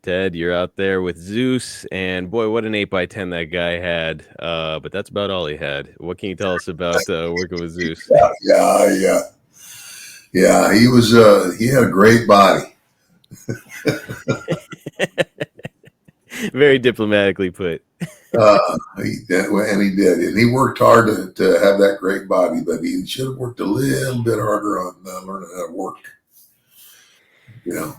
Ted, you're out there with Zeus, and boy, what an 8x10 that guy had. But that's about all he had. What can you tell us about working with Zeus? Yeah. He was. He had a great body. Very diplomatically put. And he did, and he worked hard to have that great body, but he should have worked a little bit harder on learning how to work. You know.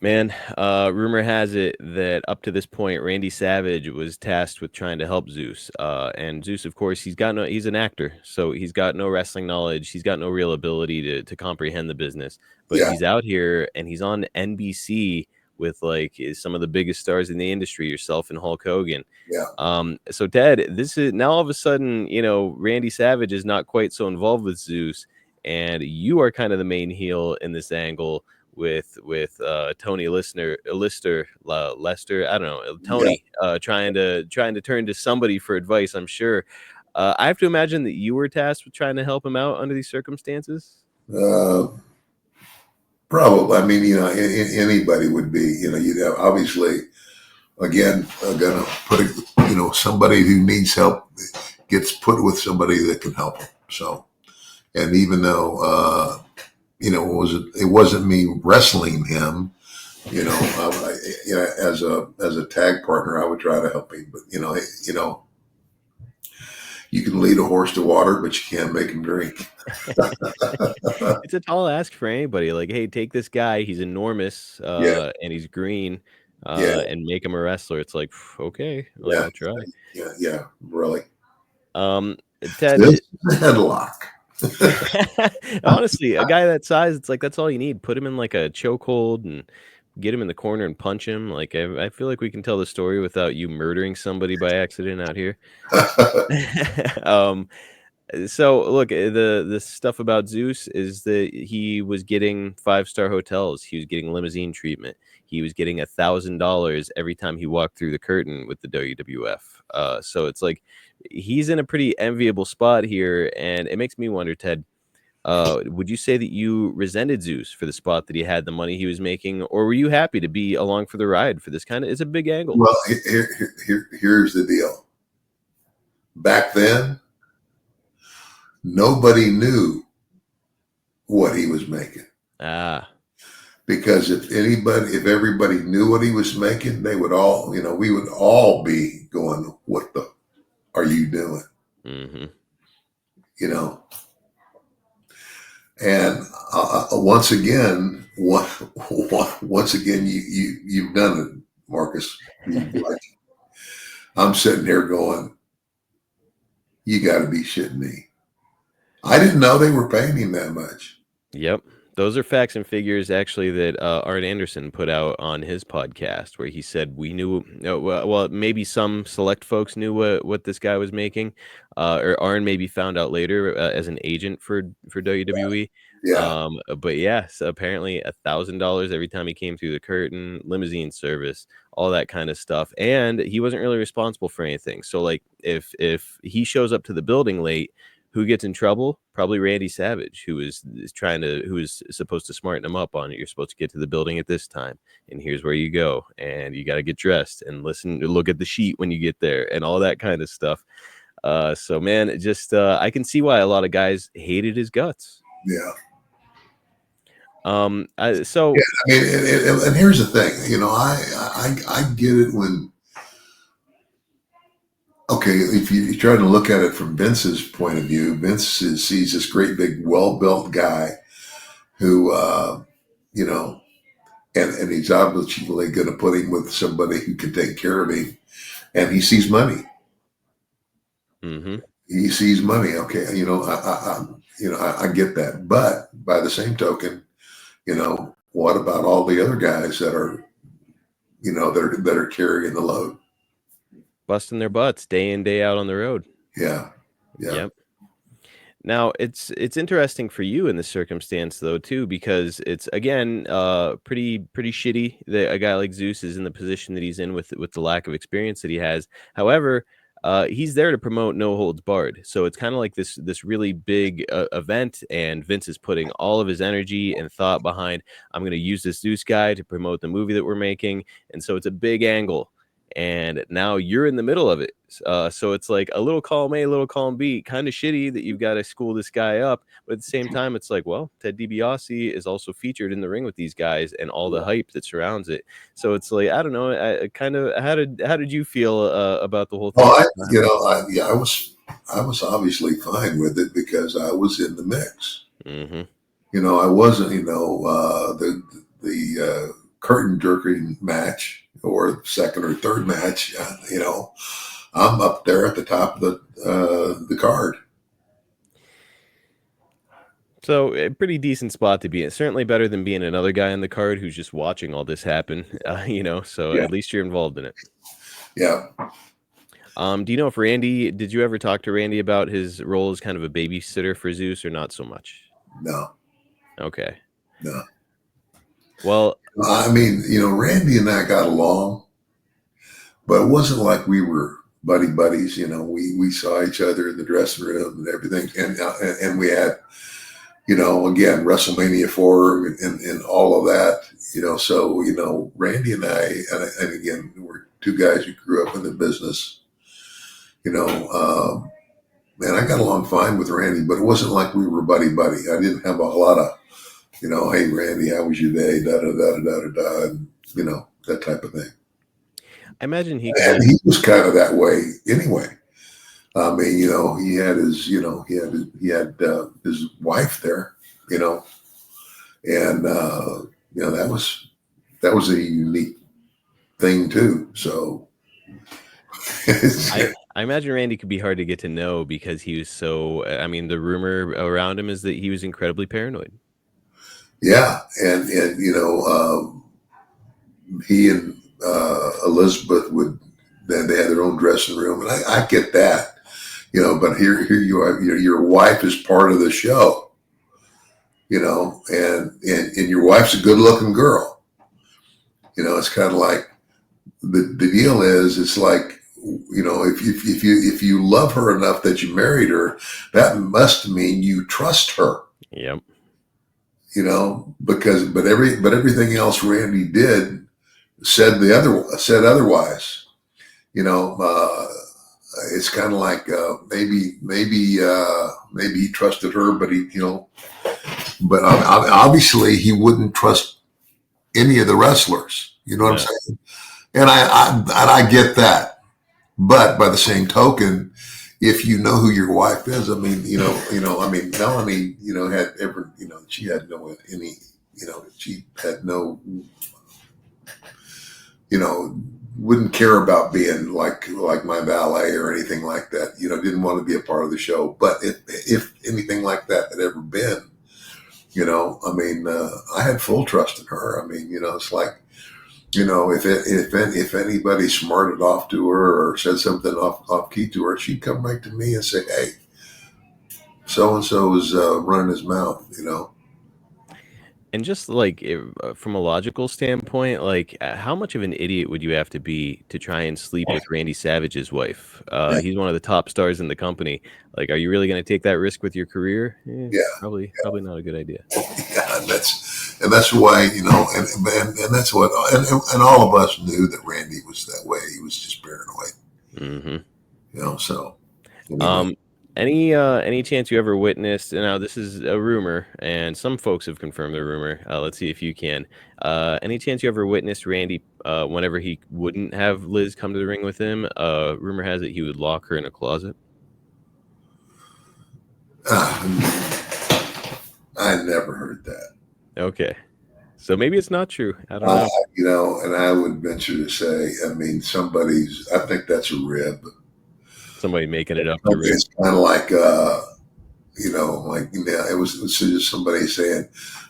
Man, rumor has it that up to this point, Randy Savage was tasked with trying to help Zeus. And Zeus, of course, he's an actor, so he's got no wrestling knowledge. He's got no real ability to comprehend the business. But Yeah. he's out here and he's on NBC with some of the biggest stars in the industry, yourself and Hulk Hogan. Yeah. So Ted, this is now all of a sudden, Randy Savage is not quite so involved with Zeus, and you are kind of the main heel in this angle with Tony Lester, I don't know, Yeah. Tony, trying to turn to somebody for advice. I'm sure. I have to imagine that you were tasked with trying to help him out under these circumstances. Uh, Probably. I mean, anybody would be. You'd have obviously again gonna put somebody who needs help gets put with somebody that can help them. So, and even though it wasn't me wrestling him, as a tag partner, I would try to help him. But you can lead a horse to water, but you can't make him drink. It's a tall ask for anybody. Like, hey, take this guy. He's enormous, Yeah, and he's green, yeah, and make him a wrestler. It's like, okay, like yeah, I'll try. yeah. Really, Um, Ted, this is a headlock. honestly, a guy that size, it's like that's all you need. Put him in like a chokehold and get him in the corner and punch him. Like I feel like we can tell the story without you murdering somebody by accident out here. um, so look, the stuff about Zeus is that he was getting 5-star hotels. He was getting limousine treatment. He was getting $1,000 every time he walked through the curtain with the WWF. So it's like he's in a pretty enviable spot here, and it makes me wonder, Ted. Would you say that you resented Zeus for the spot that he had, the money he was making, or were you happy to be along for the ride for this kind of? It's a big angle. Well, here's the deal. Back then, nobody knew what he was making. Ah, Because if everybody knew what he was making, they would all, we would all be going, "What the are you doing?" mm-hmm. You know. And once again, you've done it, Marcus. I'm sitting here going, "You got to be shitting me." I didn't know they were paying him that much. Yep. Those are facts and figures actually that Art Anderson put out on his podcast, where he said we knew, well, maybe some select folks knew what this guy was making, or Arn maybe found out later as an agent for WWE. Yeah, But yeah, so apparently $1,000 every time he came through the curtain, limousine service, all that kind of stuff, and he wasn't really responsible for anything. So like, if he shows up to the building late, who gets in trouble? Probably Randy Savage, who is supposed to smarten him up on it. You're supposed to get to the building at this time, and here's where you go, and you got to get dressed and look at the sheet when you get there, and all that kind of stuff. So man, I can see why a lot of guys hated his guts. yeah. So Yeah, I mean, and here's the thing, I get it when, okay, if you're trying to look at it from Vince's point of view, sees this great big, well-built guy who, and he's obviously going to put him with somebody who can take care of him, and he sees money. mm-hmm. He sees money. Okay, I get that, but by the same token, what about all the other guys that are, that are carrying the load? Busting their butts day in day out on the road. Yeah, yeah, Yep. Now it's interesting for you in this circumstance though too, because it's again pretty shitty that a guy like Zeus is in the position that he's in with the lack of experience that he has. However, He's there to promote No Holds Barred. So it's kind of like this really big event, and Vince is putting all of his energy and thought behind. I'm going to use this Zeus guy to promote the movie that we're making, and so it's a big angle. And now you're in the middle of it. So it's like a little column A, a little column B. Kind of shitty that you've got to school this guy up, but at the same time, it's like, well, Ted DiBiase is also featured in the ring with these guys, and all the hype that surrounds it. So it's like, I don't know. I kind of how did you feel about the whole thing? Well, yeah, I was obviously fine with it because I was in the mix. Hmm. I wasn't, the curtain jerking match or second or third match. I'm up there at the top of the card. So a pretty decent spot to be in. Certainly better than being another guy on the card who's just watching all this happen. So Yeah, at least you're involved in it. yeah, Do you know if Randy? Did you ever talk to Randy about his role as kind of a babysitter for Zeus, or not so much? no, Okay. no. Well, I mean, Randy and I got along, but it wasn't like we were buddies. We saw each other in the dressing room and everything, and we had, again, WrestleMania 4 and all of that. So Randy and I, and again, we're two guys who grew up in the business. You know, Man, I got along fine with Randy, but it wasn't like we were buddy. I didn't have a lot of, hey Randy, how was your day? Da da da da da da, and, that type of thing. I imagine he could And be. he was kind of that way anyway. I mean, he had his, he had his wife there, you know, and that was a unique thing too. So, I imagine Randy could be hard to get to know because he was so. I mean, the rumor around him is that he was incredibly paranoid. yeah, and he and Elizabeth would. Then they had their own dressing room, and I get that, But here you are. Your wife is part of the show, and your wife's a good looking girl. It's kind of like the deal is. It's like if you love her enough that you married her, that must mean you trust her. Yep. But everything else Randy did said otherwise. It's kind of like maybe he trusted her, but but obviously he wouldn't trust any of the wrestlers. You know what I'm Yeah. saying? And I get that, but by the same token, if you know who your wife is, I mean, I mean, Melanie, had ever, she had no any, she had no, wouldn't care about being like my valet or anything like that. Didn't want to be a part of the show. But if anything like that had ever been, I mean, I had full trust in her. I mean, it's like, if anybody smarted off to her or said something off key to her, she'd come right to me and say, "Hey, so and so is running his mouth," And just like from a logical standpoint, like how much of an idiot would you have to be to try and sleep with Randy Savage's wife? Yeah, He's one of the top stars in the company. Like, are you really going to take that risk with your career? yeah, Probably not a good idea. yeah. And that's why and that's what and all of us knew that Randy was that way. He was just paranoid, Hmm. So anyway, Um, any chance you ever witnessed? Now this is a rumor, and some folks have confirmed the rumor. Let's see if you can. Any chance you ever witnessed Randy whenever he wouldn't have Liz come to the ring with him? Rumor has it he would lock her in a closet. I never heard that. Okay, so maybe it's not true. I don't know. And I would venture to say, I mean, I think that's a rib. Somebody making it up to rib. It's kind of like, it was just somebody saying,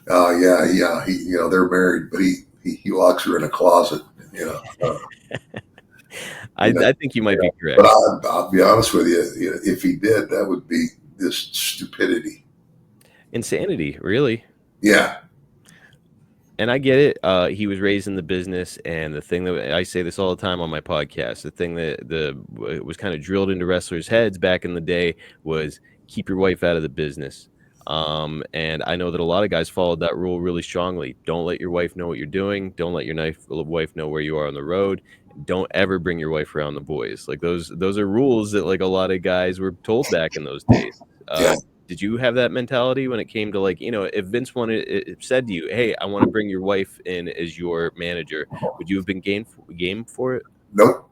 "Oh yeah, he, they're married, but he locks her in a closet." You know, I think you might yeah. be correct. But I'll be honest with you, if he did, that would be this stupidity. Insanity, really. Yeah, And I get it. He was raised in the business, and the thing that I say this all the time on my podcast, the thing that was kind of drilled into wrestlers' heads back in the day was keep your wife out of the business. And I know that a lot of guys followed that rule really strongly. Don't let your wife know what you're doing. Don't let your wife know where you are on the road. Don't ever bring your wife around the boys. Like those are rules that like a lot of guys were told back in those days. Yeah. Did you have that mentality when it came to like, if Vince wanted it said to you, "Hey, I want to bring your wife in as your manager," would you have been game for it? Nope.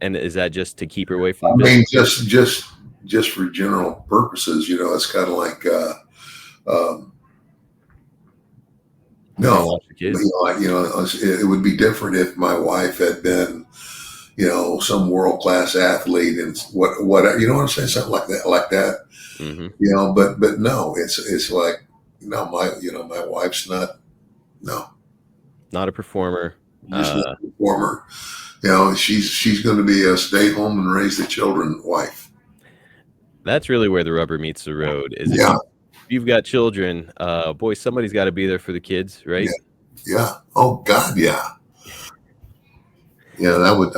And is that just to keep her away from I the mean, business? just for general purposes, it's kind of like um, You want to no, watch the kids? it would be different if my wife had been, some world class athlete and whatever, you know what I'm saying, something like that. Hmm. But no, it's like no, my wife's not. No, Not a performer. just not a performer. She's going to be a stay home and raise the children wife. That's really where the rubber meets the road. Is if Yeah, you've got children, boy, somebody's got to be there for the kids, right? yeah, yeah. Oh God, yeah. Yeah, I would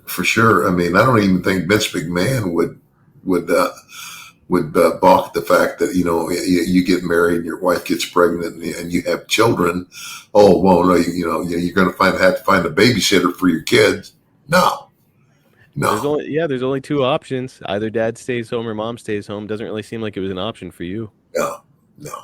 for sure. I mean, I don't even think Vince McMahon would balk at the fact that you get married and your wife gets pregnant and you have children. Oh well, no, you're going to have to find a babysitter for your kids. No, no, There's only two options. Either dad stays home or mom stays home. Doesn't really seem like it was an option for you. no, no.